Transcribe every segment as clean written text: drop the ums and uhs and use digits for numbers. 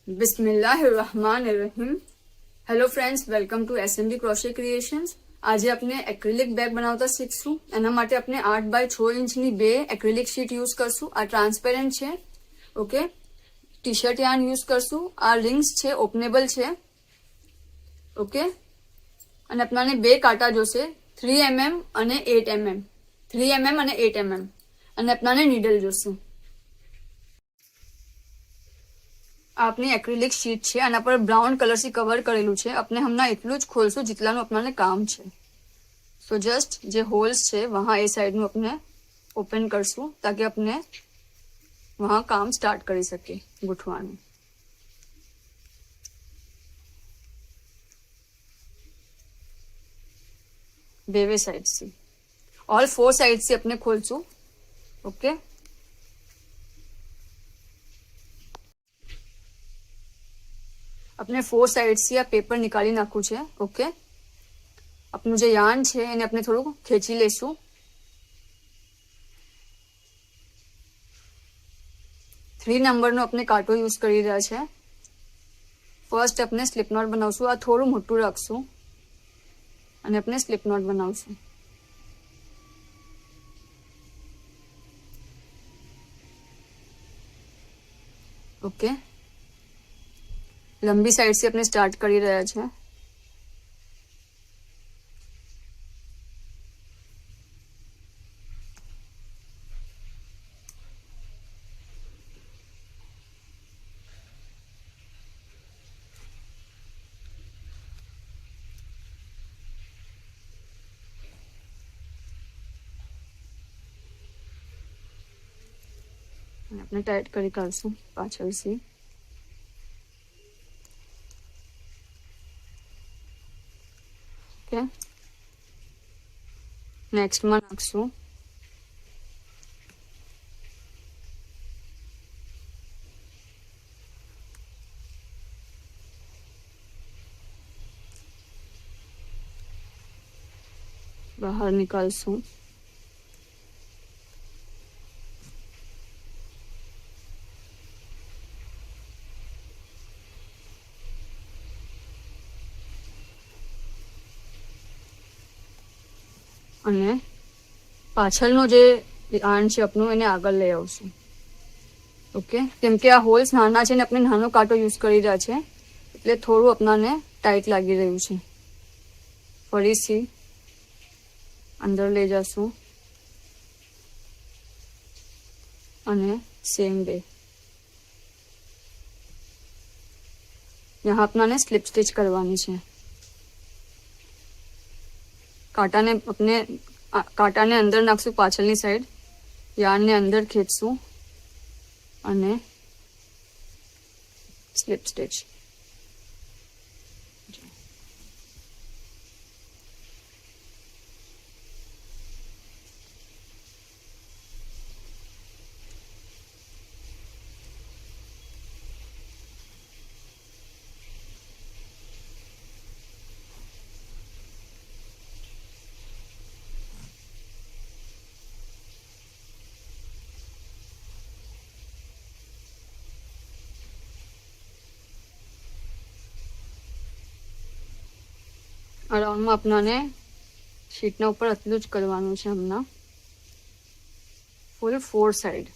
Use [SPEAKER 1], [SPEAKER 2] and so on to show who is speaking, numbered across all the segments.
[SPEAKER 1] बिस्मिल्लाहिर्रहमानिर्रहीम। Hello friends, welcome to SMD crochet creations. આજે આપણે એક્રિલિક બેગ બનાવતા શીખશું। એના માટે આપણે 8 બાય 6 ઇંચની બે એક્રિલિક શીટ યુઝ કરશું। આ ટ્રાન્સપેરન્ટ છે, okay. T shirt yarn use કરશું। આ રિંગ્સ છે, ઓપનેબલ છે, ઓકે। અને આપણાને બે કાંટા જોશે, 3 mm અને 8 mm, 3 mm અને 8 mm, અને આપણાને નીડલ જોશે। આપની એક્રિલિક શીટ છે, આના પર બ્રાઉન કલરથી કવર કરેલું છે। આપણે હમણાં એટલું જ ખોલશું જેટલાનું આપણને કામ છે। સો જસ્ટ જે હોલ્સ છે વહાં એ સાઈડનું આપણે ઓપન કરશું તાकि આપણે વહાં કામ સ્ટાર્ટ કરી શકીએ ગૂંથવાનું। બે સાઈડથી, ઓલ 4 સાઈડથી આપણે ખોલશું, ઓકે। આપણે 4 સાઈડથી આ પેપર નીકાળી નાખવું છે, ઓકે। આપણું જે યાર્ન છે એને આપણે થોડું ખેંચી લેશું। થ્રી નંબરનો આપણે કાંટો યુઝ કરી રહ્યા છે। ફર્સ્ટ આપણે સ્લિપ નોટ બનાવશું। આ થોડું મોટું રાખશું અને આપણે સ્લિપ નોટ બનાવશું, ઓકે। લંબી સાઈડથી આપણે સ્ટાર્ટ કરી રહ્યા છે। આપણે ટાઈટ કરી કાઢશું પાછળથી, ઓકે। નેક્સ્ટમાં નાખશું બહાર નીકાળશું, અને પાછળનો જે યાર્ન છે આપણું એને આગળ લઈ આવશું, ઓકે। કેમ કે આ હોલ્સ નાના છે ને આપણે નાનો કાંટો યુઝ કરી રહ્યા છે એટલે થોડું આપણાને ટાઈટ લાગી રહ્યું છે। ફરીથી અંદર લઈ જશું અને સેમ વે यहाँ अपना स्लिप स्टिच करवानी है। कांटाने अंदर नाखशु पाछळनी साइड, यार्न ने अंदर खेंचशु અને સ્લિપ સ્ટિચ। આ રાઉન્ડમાં આપણાને શીટના ઉપર આટલું જ કરવાનું છે હમણાં, ફૂલ 4 સાઈડ।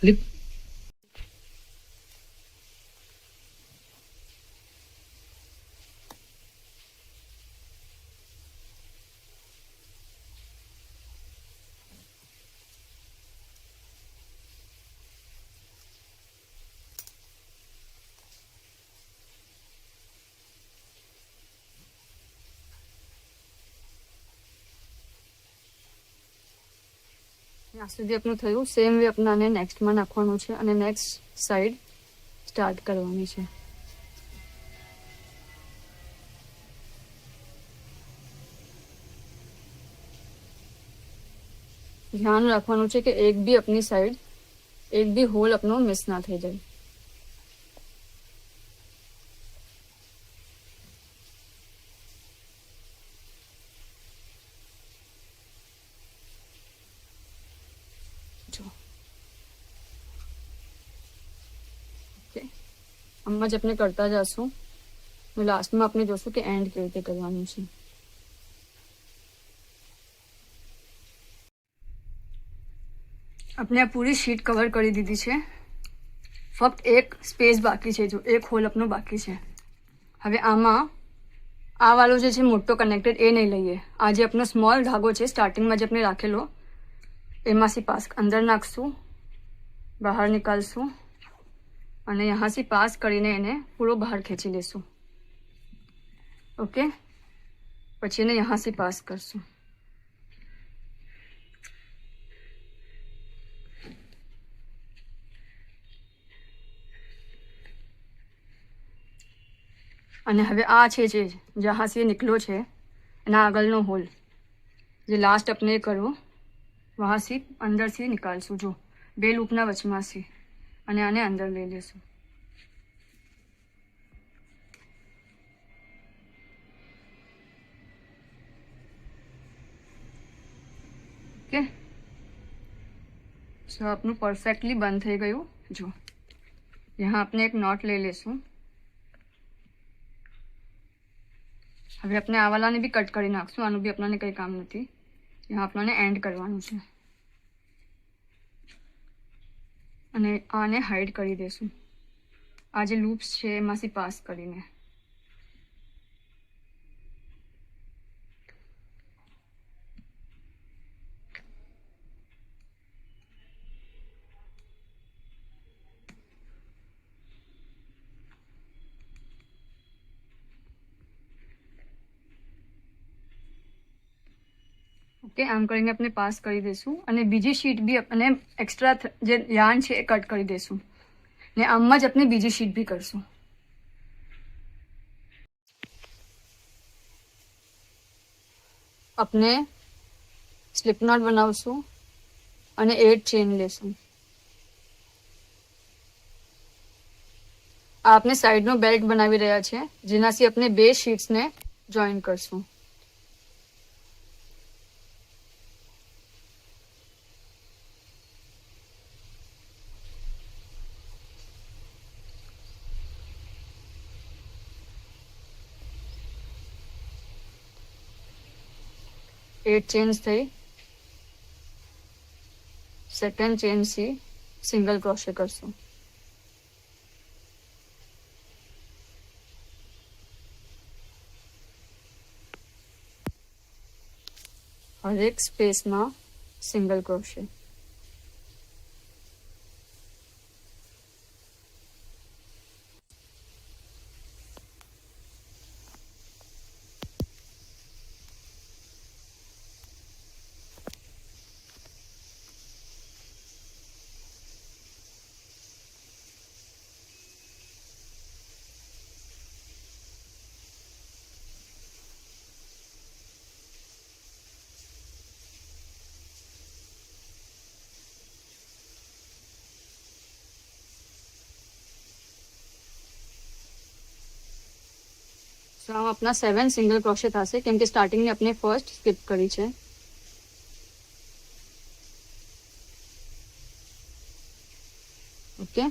[SPEAKER 2] Flip.
[SPEAKER 1] આ સુધી આપણું થયું. સેમ વે આપણે આને નેક્સ્ટમાં નાખવાનું છે અને નેક્સ્ટ સાઈડ સ્ટાર્ટ કરવાની છે. ધ્યાન રાખવાનું છે કે એક બી આપની સાઈડ એક બી હોલ આપનો મિસ ના થઈ જાય. જો ઓકે, આમ જ આપણે કરતા જશું. લાસ્ટમાં આપણે જોશું કે એન્ડ કેવી રીતે કરવાનું છે. આપણે આ પૂરી શીટ કવર કરી દીધી છે. ફક્ત એક સ્પેસ બાકી છે. જો એક હોલ આપનો બાકી છે. હવે આમાં આ વાળો જે છે મોટો કનેક્ટેડ એ નહીં લઈએ. આ જે આપનો સ્મોલ ધાગો છે સ્ટાર્ટિંગમાં જે આપણે રાખેલો એમાંથી પાસ અંદર નાખશું, બહાર નિકાલશું અને યહાંથી પાસ કરીને એને પૂરો બહાર ખેંચી લેશું. ઓકે, પછી એને યહાંથી પાસ કરશું. અને હવે આ છે જે જहाँ से निकलो છે એના આગળનો હોલ જે લાસ્ટ આપણે કરવો વહાંથી અંદરથી નિકાલશું. જો બે લૂપના વચમાંથી અને આને અંદર લઈ લેશું. ઓકે, સો આપનું પરફેક્ટલી બંધ થઈ ગયું. જો यहाँ આપણે એક નોટ લઈ લેશું. હવે આપણે આ વાળાને બી કટ કરી નાખશું. આનું બી આપણને કંઈ કામ નથી. यहाँ આપણને એન્ડ કરવાનું છે અને આને હાઈડ કરી દેશું. આ જે લૂપ્સ છે એમાંથી પાસ કરીને. ઓકે, આમ કરીને આપણે પાસ કરી દઈશું અને બીજી શીટ બી આપણે એક્સ્ટ્રા જે યાર્ન છે એ કટ કરી દઈશું ને આમ જ આપણે બીજી શીટ બી કરશું. આપણે સ્લિપ નોટ બનાવશું અને 8 ચેન લેશું. આ આપણે સાઈડનો બેલ્ટ બનાવી રહ્યા છે જેનાથી આપણે બે શીટ્સને જોઈન કરશું. एट चेन्स थी. सेकंड चेन से सिंगल क्रोशे करशू. हर एक स्पेस में सिंगल क्रोशे. આમ આપણા 7 સિંગલ ક્રોશે થશે કેમ કે સ્ટાર્ટિંગ ને આપણે ફર્સ્ટ સ્કીપ કરી છે. ઓકે,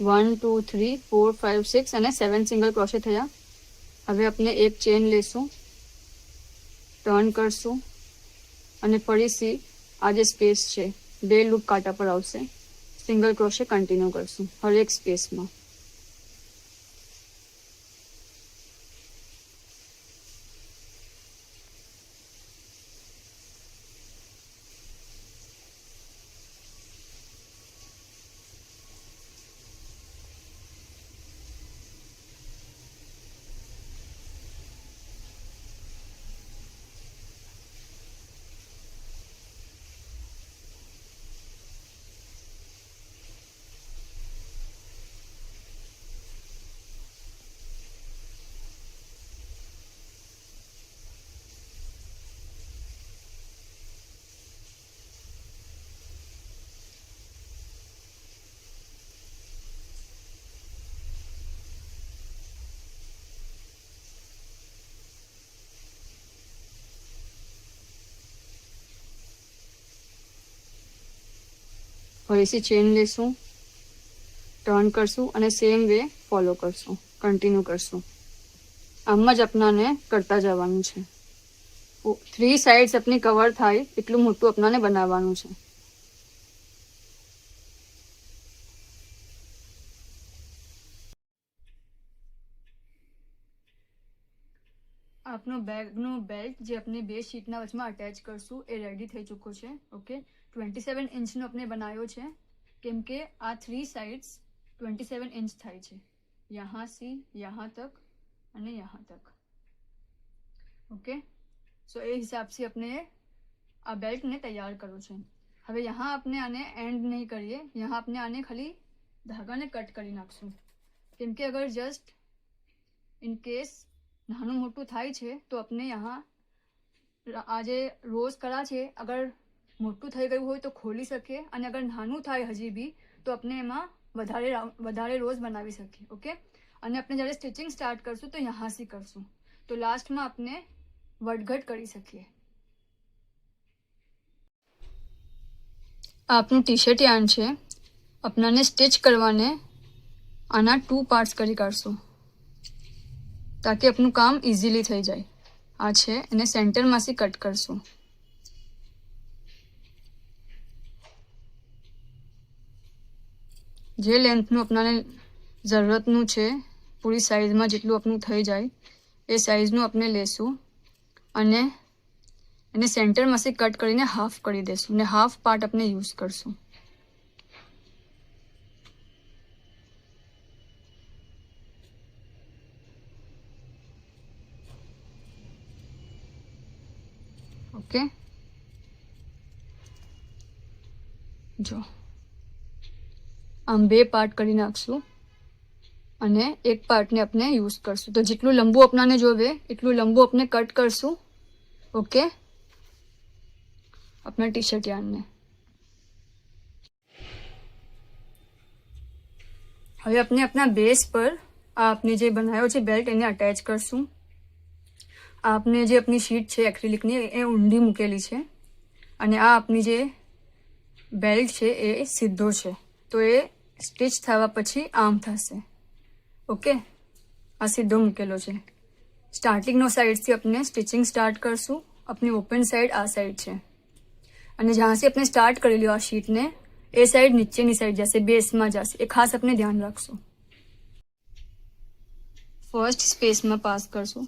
[SPEAKER 1] 1 2 3 4 5 6 અને 7 સિંગલ ક્રોશે થયા. હવે આપણે એક ચેન લેશું, ટર્ન કરશું અને ફરીથી આ જે સ્પેસ છે બે લૂપ કાંટા પર આવશે. સિંગલ ક્રોશે કન્ટિન્યુ કરશું હર એક સ્પેસમાં. ફરીથી ચેન લેશું, ટર્ન કરશું અને સેમ વે ફોલો કરશું, કન્ટિન્યુ કરશું. આમ જ આપણાને કરતા જવાનું છે. 3 સાઈડ્સ આપની કવર થાય એટલું મોટું આપણાને બનાવવાનું છે. આપનો બેગનો બેલ્ટ જે આપણે 2 શીટના વચમાં અટેચ કરશું એ રેડી થઈ ચૂક્યો છે. ઓકે, 27 ઇંચનો આપણે બનાવ્યો છે, કેમ કે આ 3 સાઈડ્સ 27 इंच થાય છે. यहाँ से यहाँ तक અને यहाँ तक. ओके, सो એ હિસાબથી આપણે આ બેલ્ટને તૈયાર કરવું છે. હવે यहाँ આપણે આને એન્ડ નહીં કરીએ, यहाँ આપણે આને ખાલી ધાગાને કટ કરી નાખશું, કેમ કે અગર જસ્ટ ઇન કેસ નાનું મોટું થાય છે તો આપણે यहाँ આ જે રોઝ કરા છે અગર મોટું થઈ ગયું હોય તો ખોલી શકીએ, અને અગર નાનું થાય હજી બી તો આપણે એમાં વધારે રોઝ બનાવી શકીએ. ઓકે, અને આપણે જ્યારે સ્ટિચિંગ સ્ટાર્ટ કરશું તો અહીંયાથી કરશું, તો લાસ્ટમાં આપણે વધઘટ કરી શકીએ. આ આપણું ટી શર્ટ યાર્ન છે. આપણાને સ્ટિચ કરવાને આના 2 પાર્ટ્સ કરી કાઢશું તાકી આપનું કામ ઇઝીલી થઈ જાય. આ છે એને સેન્ટરમાંથી કટ કરશું. જે લેન્થનું આપણાને જરૂરતનું છે, પૂરી સાઈઝમાં જેટલું આપણું થઈ જાય એ સાઈઝનું આપણે લેશું અને એને સેન્ટરમાંથી કટ કરીને હાફ કરી દેશું અને હાફ પાર્ટ આપણે યુઝ કરશું. ઓકે, જો આમ 2 પાર્ટ કરી નાખશું અને એક પાર્ટને આપણે યુઝ કરશું. તો જેટલું લંબુ આપણાને જોવે એટલું લંબુ આપણે કટ કરશું. ઓકે, આપણા ટી શર્ટ યાર્નને હવે આપણે આપણા બેઝ પર આ આપણે જે બનાવ્યો છે બેલ્ટ એને અટેચ કરશું. આપને જે આપની શીટ છે એક્રિલિકની એ ઊંડી મૂકેલી છે અને આ આપની જે બેલ્ટ છે એ સીધો છે, તો એ સ્ટિચ થવા પછી આમ થશે. ઓકે, આ સીધો મૂકેલો છે. સ્ટાર્ટિંગનો સાઈડથી આપણે સ્ટિચિંગ સ્ટાર્ટ કરશું. આપની ઓપન સાઈડ આ સાઈડ છે અને જ્યાંથી આપણે સ્ટાર્ટ કરેલી આ શીટને એ સાઈડ નીચેની સાઈડ જશે, બેસમાં જશે. એ ખાસ આપણે ધ્યાન રાખશું. ફર્સ્ટ સ્પેસમાં પાસ કરશું.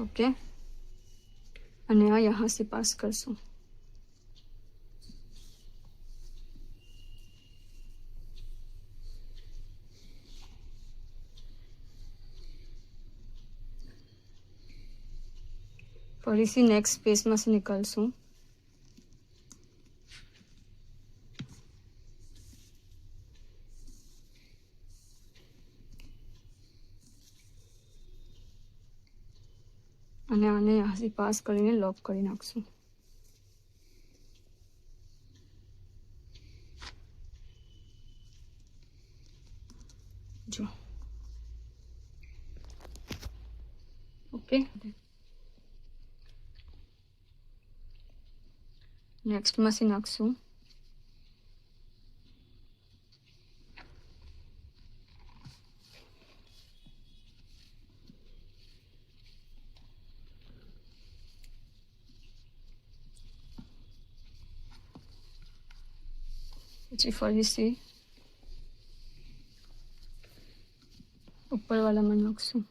[SPEAKER 1] ओके, અને આ यहाँ से पास करશું. ફરીથી નેક્સ્ટ સ્પેસમાંથી નીકળશું. અને આને અહીંયાથી પાસ કરીને લોક કરી નાખશું. જો ઓકે, નેક્સ્ટમાંથી નાખશું. પછી ફરીથી ઉપરવાળામાં નાખશું.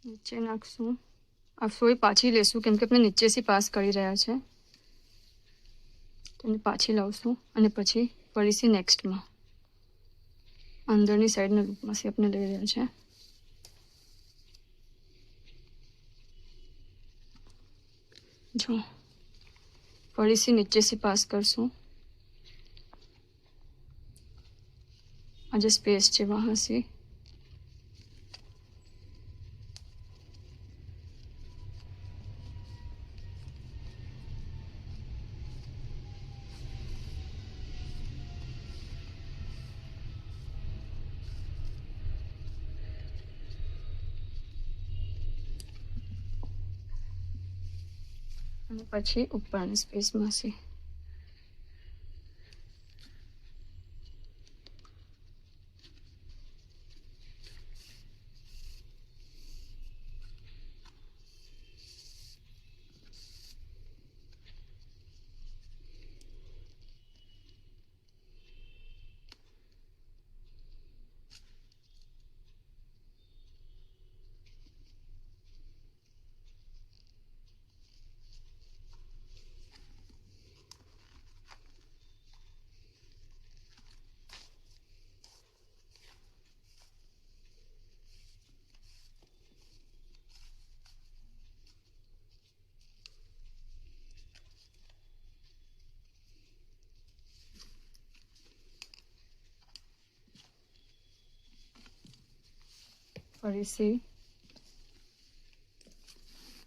[SPEAKER 1] નીચે નાખશું. આ સોય પાછી લેશું કેમ કે આપણે નીચેથી પાસ કરી રહ્યા છે, તો એને પાછી લાવશું અને પછી ફરીથી નેક્સ્ટમાં અંદરની સાઈડના લૂપમાંથી આપણે લઈ રહ્યા છે. જો ફરીથી નીચેથી પાસ કરશું, આ જે સ્પેસ છે વહાં સે અને પછી ઉપરની સ્પેસમાં છે. ફરીથી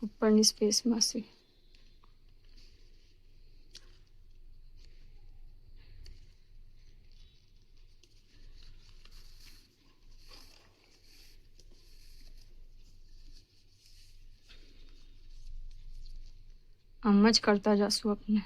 [SPEAKER 1] ઉપરની સ્પેસમાં છે. આમ જ કરતા જશું આપણે.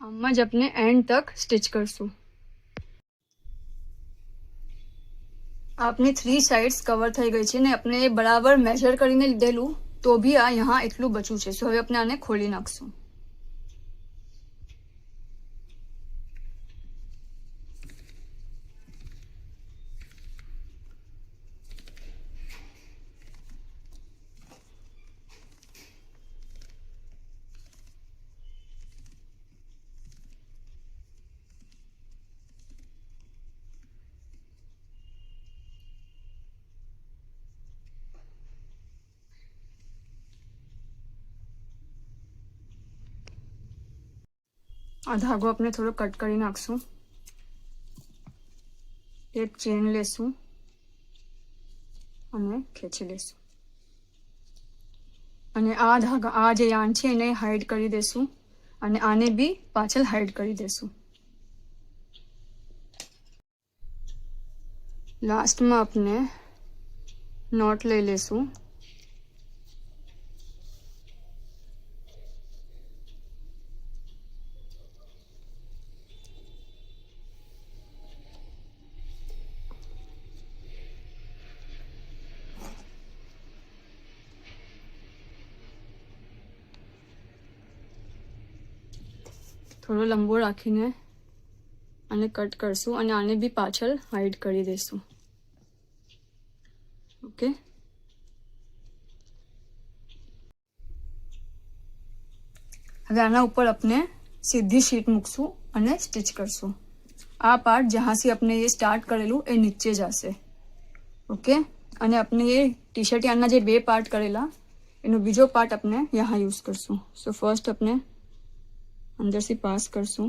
[SPEAKER 1] આમ જ આપણે એન્ડ તક સ્ટિચ કરશું. આપની 3 સાઇડ્સ કવર થઈ ગઈ છે ને આપણે બરાબર મેજર કરીને લીધેલું તો બી આ यहाँ એટલું બચ્યું છે. સો હવે આપણે આને ખોલી નાખશું. આ ધાગો આપણે થોડો કટ કરી નાખશું. એક ચેન લેશું અને ખેંચી લેશું અને આ ધાગા આ જે યાન છે એને હાઈડ કરી દેશું અને આને બી પાછળ હાઈડ કરી દેશું. લાસ્ટમાં આપણે નોટ લઈ લેશું. થોડો લંબો રાખીને આને કટ કરશું અને આને બી પાછળ હાઈડ કરી દેશું. ઓકે, હવે આના ઉપર આપણે સીધી શીટ મૂકશું અને સ્ટિચ કરશું. આ પાર્ટ જहाँ से આપણે ये સ્ટાર્ટ કરેલું એ નીચે જશે. ઓકે, અને આપણે એ ટી શર્ટ યાનના જે 2 પાર્ટ કરેલા એનો બીજો પાર્ટ આપણે यहाँ યુઝ કરશું. સો ફર્સ્ટ આપણે अंदर से पास करसूं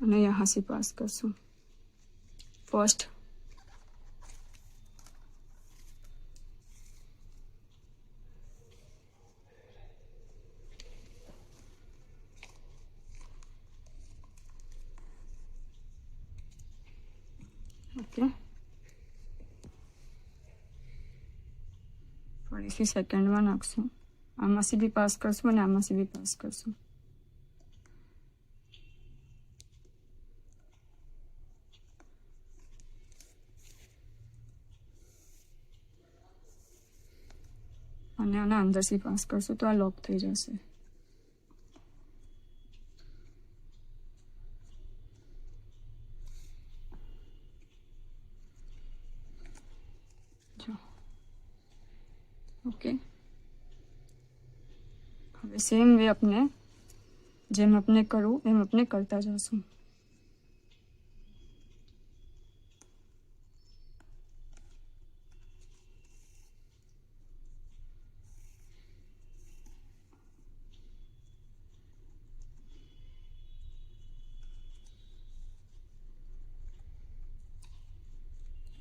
[SPEAKER 1] અને यहाँ से पास કરશું ફર્સ્ટ. ઓકે, ફરીથી સેકન્ડમાં નાખશું. આમાંથી બી પાસ કરશું અને આમાંથી બી પાસ કરશું. અને આના અંદરથી પાસ કરશું તો આ લોક થઈ જશે. ओके, હવે સેમ વે આપણે જેમ આપણે કરું એમ આપણે કરતા જશું.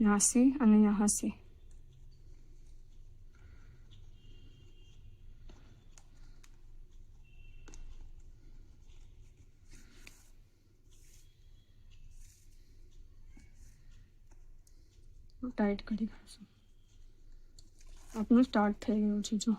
[SPEAKER 1] यहाँ से અને यहाँ से. ટાઈટ કરી કાઢશું. આપણું સ્ટાર્ટ થઈ ગયું છે. જો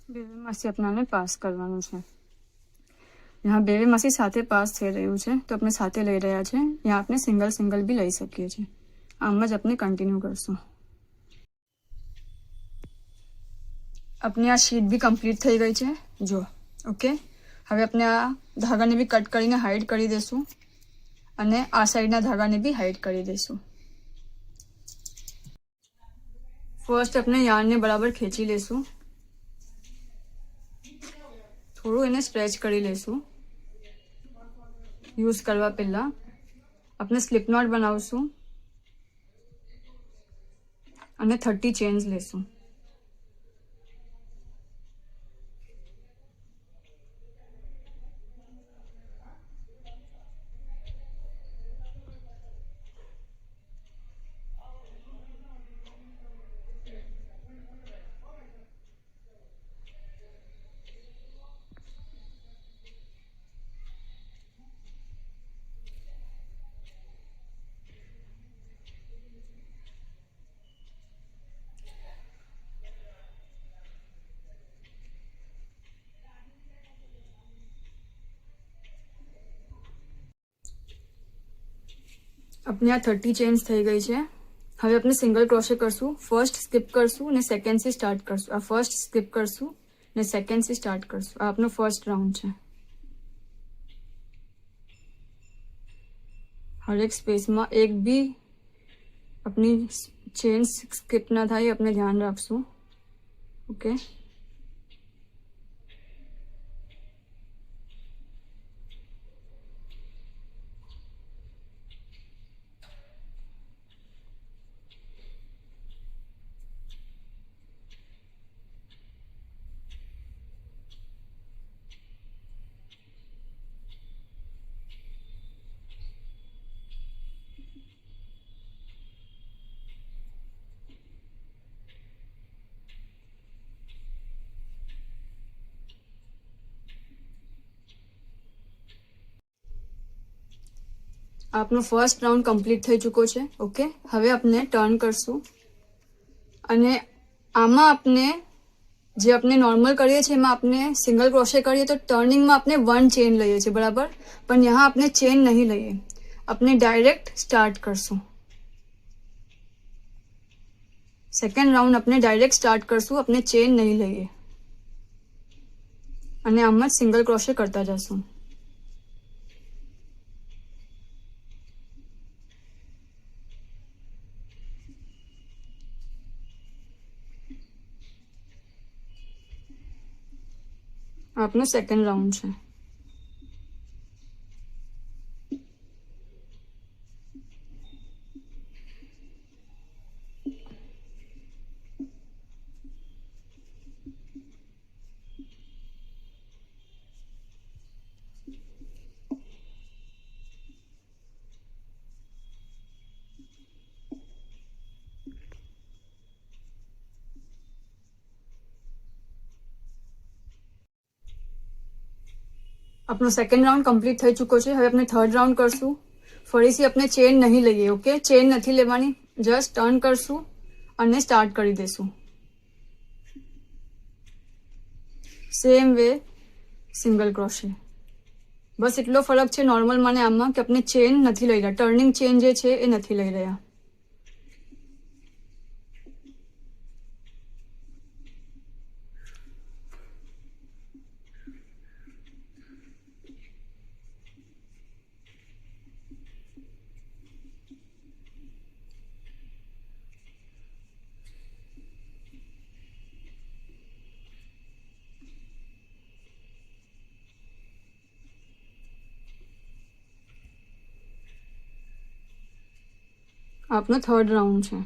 [SPEAKER 1] બેમાંથી આપણાને પાસ કરવાનું છે. यहाँ બેમાંથી સાથે પાસ થઈ રહ્યું છે તો આપણે સાથે લઈ રહ્યા છે. यहाँ આપણે સિંગલ સિંગલ બી લઈ શકીએ છીએ. આમ જ આપણે કન્ટિન્યુ કરશું. આપણી આ શીટ બી કમ્પ્લીટ થઈ ગઈ છે. જો ઓકે, હવે આપણે આ ધાગાને બી કટ કરીને હાઈડ કરી દઈશું અને આ સાઈડના ધાગાને બી હાઈડ કરી દઈશું. ફર્સ્ટ આપણે યાર્નને બરાબર ખેંચી લેશું. થોડું એને સ્ટ્રેચ કરી લેશું. યુઝ કરવા પહેલા આપણે સ્લિપ નોટ બનાવશું અને 30 ચેન્સ લેશું. अपने यहाँ 30 चेन्स થઈ ગઈ છે. હવે આપણે સિંગલ ક્રોશે કરશું. ફર્સ્ટ સ્કીપ કરશું અને સેકન્ડ થી સ્ટાર્ટ કરશું. આ ફર્સ્ટ સ્કીપ કરશું અને સેકન્ડ થી સ્ટાર્ટ કરશું. આ આપણો ફર્સ્ટ રાઉન્ડ છે. હરેક સ્પેસમાં એક બી આપણી ચેન સ્કીપ ના થાય આપણે ધ્યાન રાખશું. ઓકે, આપનો ફર્સ્ટ રાઉન્ડ કમ્પ્લીટ થઈ ચૂક્યો છે. ઓકે, હવે આપણે ટર્ન કરશું અને આમાં આપણે જે આપણે નોર્મલ કરીએ છીએ એમાં આપણે સિંગલ ક્રોશે કરીએ તો ટર્નિંગમાં આપણે 1 ચેન લઈએ છીએ બરાબર, પણ यहाँ આપણે ચેન નહીં લઈએ, આપણે ડાયરેક્ટ સ્ટાર્ટ કરશું. સેકન્ડ રાઉન્ડ આપણે ડાયરેક્ટ સ્ટાર્ટ કરશું, આપણે ચેન નહીં લઈએ અને આમ જ સિંગલ ક્રોશે કરતા જશું. આપનો સેકન્ડ રાઉન્ડ છે. આપણો સેકન્ડ રાઉન્ડ કમ્પ્લીટ થઈ ચૂક્યો છે. હવે આપણે થર્ડ રાઉન્ડ કરશું. ફરીથી આપણે ચેન નહીં લઈએ. ઓકે, ચેન નથી લેવાની, જસ્ટ ટર્ન કરશું અને સ્ટાર્ટ કરી દઈશું. Same way single crochet. બસ એટલો ફરક છે નોર્મલમાં ને આમાં કે આપણે ચેન નથી લઈ રહ્યા, ટર્નિંગ ચેન જે છે એ નથી લઈ રહ્યા. આપનો થર્ડ રાઉન્ડ છે,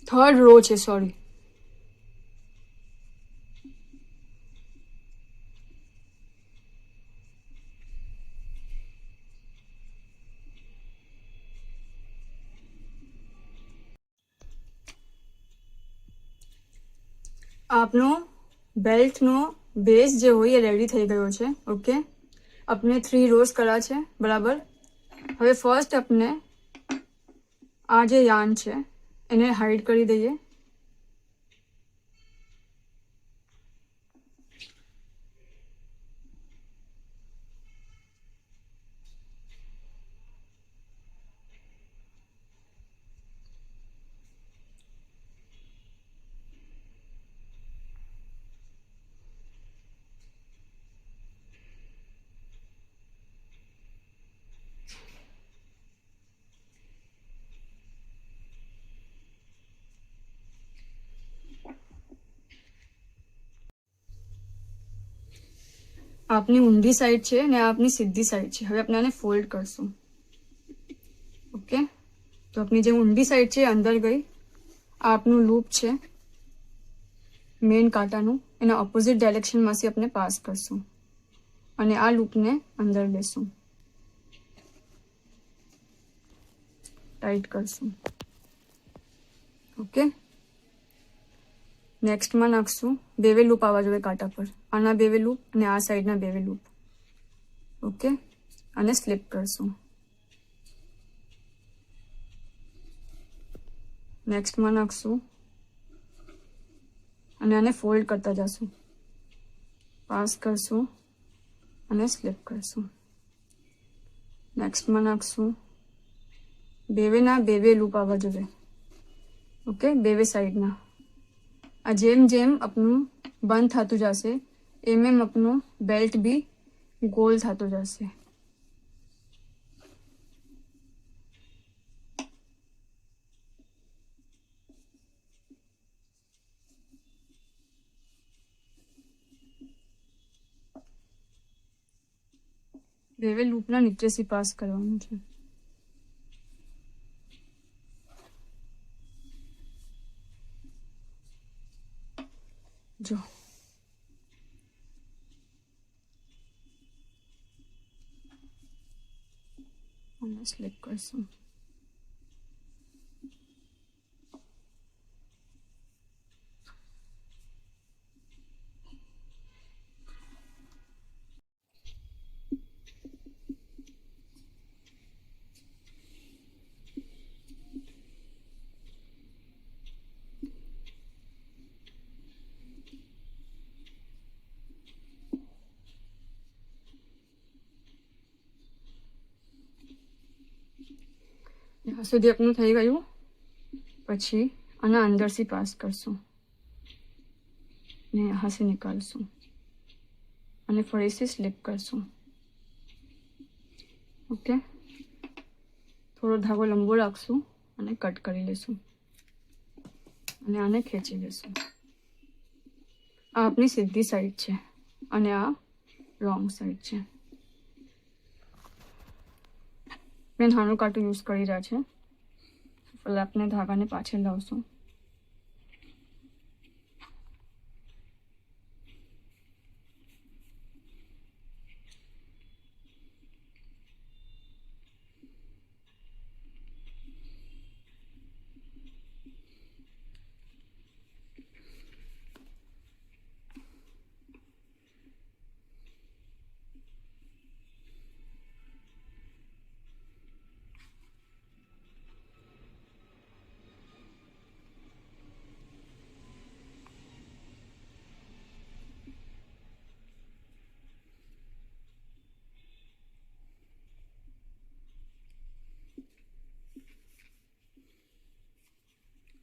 [SPEAKER 1] થર્ડ રો છે, સોરી. આપનો બેલ્ટનો બેઝ જે હોય એ રેડી થઈ ગયો છે. ઓકે, આપણે 3 રોઝ કર્યા છે બરાબર. હવે ફર્સ્ટ આપણે આ જે યાન છે એને હાઈડ કરી દઈએ. આપની ઊંધી સાઈડ છે ને આપની સીધી સાઈડ છે. હવે આપણે આને ફોલ્ડ કરશું. ઓકે, તો આપની જે ઊંધી સાઈડ છે અંદર ગઈ. આ આપનું લૂપ છે મેઇન કાંટાનું, એના ઓપોઝિટ ડાયરેક્શનમાંથી આપણે પાસ કરશું અને આ લૂપને અંદર લેશું, ટાઈટ કરશું. ઓકે, નેક્સ્ટમાં નાખશું બેવે લૂપ આવવા જોઈએ કાંટા પર, આના બેવે લૂપ અને આ સાઈડના બેવે લૂપ. ઓકે, અને સ્લીપ કરશું. નેક્સ્ટમાં નાખશું અને આને ફોલ્ડ કરતા જશું, પાસ કરશું અને સ્લીપ કરશું. નેક્સ્ટમાં નાખશું બેવેના બેવે લૂપ આવવા જોઈએ. ઓકે, બેવે સાઈડના. આ જેમ જેમ આપનું બંધ થતું જશે એમ એમ આપનું બેલ્ટ બી ગોલ થતો જશે. બેવે લૂપના નીચેથી પાસ કરવાનું છે. જો અને સ્લીપ કરશું. यहाँ સુધી આપનું થઈ ગયું. પછી આના અંદર से पास करશું ને यहाँ से निकालશું અને ફરીથી સ્લિપ કરશું. ઓકે, થોડો ધાગો લંબો રાખશું અને કટ કરી લેશું અને આને ખેંચી લેશું. આ આપની સીધી સાઈડ છે અને આ રોંગ સાઈડ છે. મેં નાનું કાંટું યુઝ કરી રહ્યા છે. પહેલાં આપણે ધાગાને પાછળ લાવશું.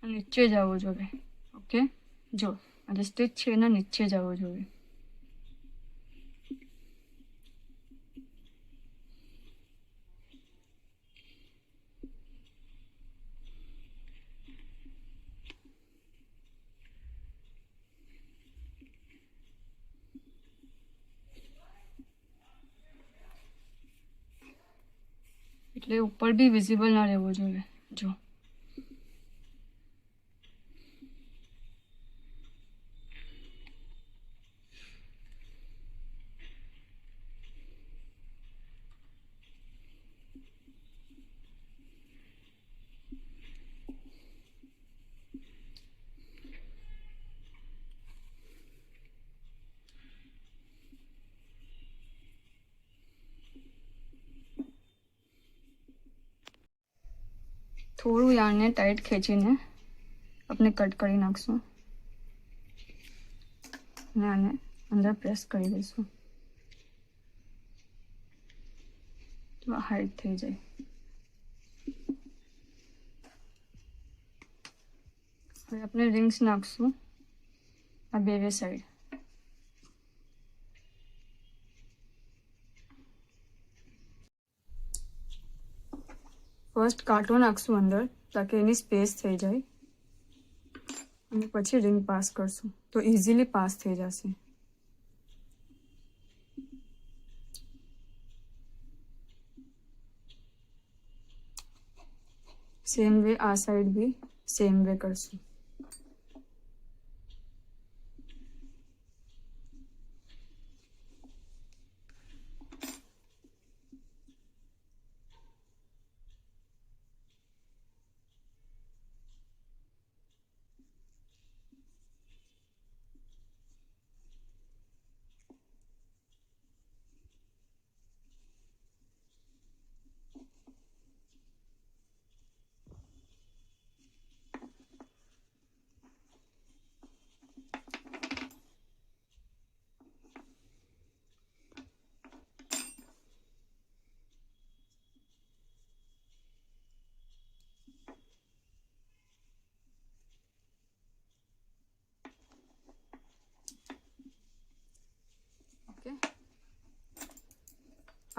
[SPEAKER 1] નીચે જવું જોઈએ. ઓકે, જો આ જે સ્ટીચ છે એના નીચે જવું જોઈએ. એટલે ઉપર બી વિઝિબલ ના રહેવું જોઈએ. જો થોડું યાર્નને ટાઈટ ખેંચીને આપણે કટ કરી નાખશું અને આને અંદર પ્રેસ કરી દઈશું તો આ હાઈડ થઈ જાય. હવે આપણે રિંગ્સ નાખશું આ બે સાઈડ. ફર્સ્ટ કાંટો નાખશું અંદર તાકી એની સ્પેસ થઈ જાય અને પછી રિંગ પાસ કરશું તો ઇઝીલી પાસ થઈ જશે. સેમ વે આ સાઈડ બી સેમ વે કરશું.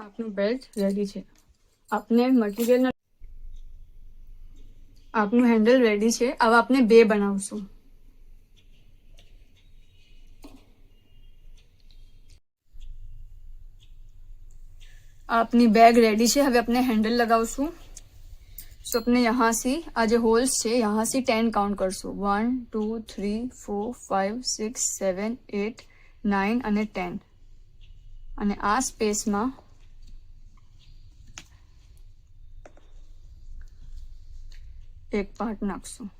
[SPEAKER 1] આપનું બેલ્ટ રેડી છે. આપને મટીરિયલ આપનું હેન્ડલ રેડી છે. હવે આપણે બે બનાવશું. આપની બેગ રેડી છે. હવે આપણે હેન્ડલ લગાવશું. तो अपने यहाँ से आज होल्स છે यहाँ से 10 કાઉન્ટ કરશું 1 2 3 4 5 6 7 8 9 અને 10 અને આ સ્પેસમાં એક પાર્ટ નાખશું.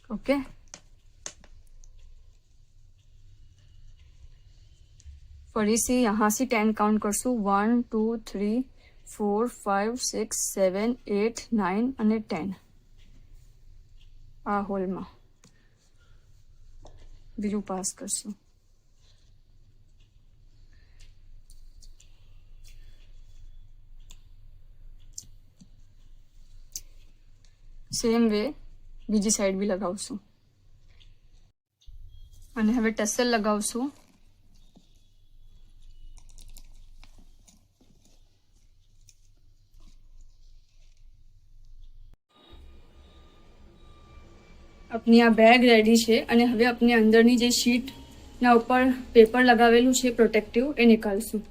[SPEAKER 1] ओके फरी से यहाँ से 10 काउंट करशू 1 2 3 4 5 6 7 8 9 અને 10 આ હોલમાં બીજું પાસ કરશું. સેમ વે બીજી સાઈડ બી લગાવશું. અને હવે ટસલ લગાવશું. આપની આ બેગ રેડી છે અને હવે આપની અંદરની જે શીટના ઉપર પેપર લગાવેલું છે પ્રોટેક્ટિવ એ નીકાળશું.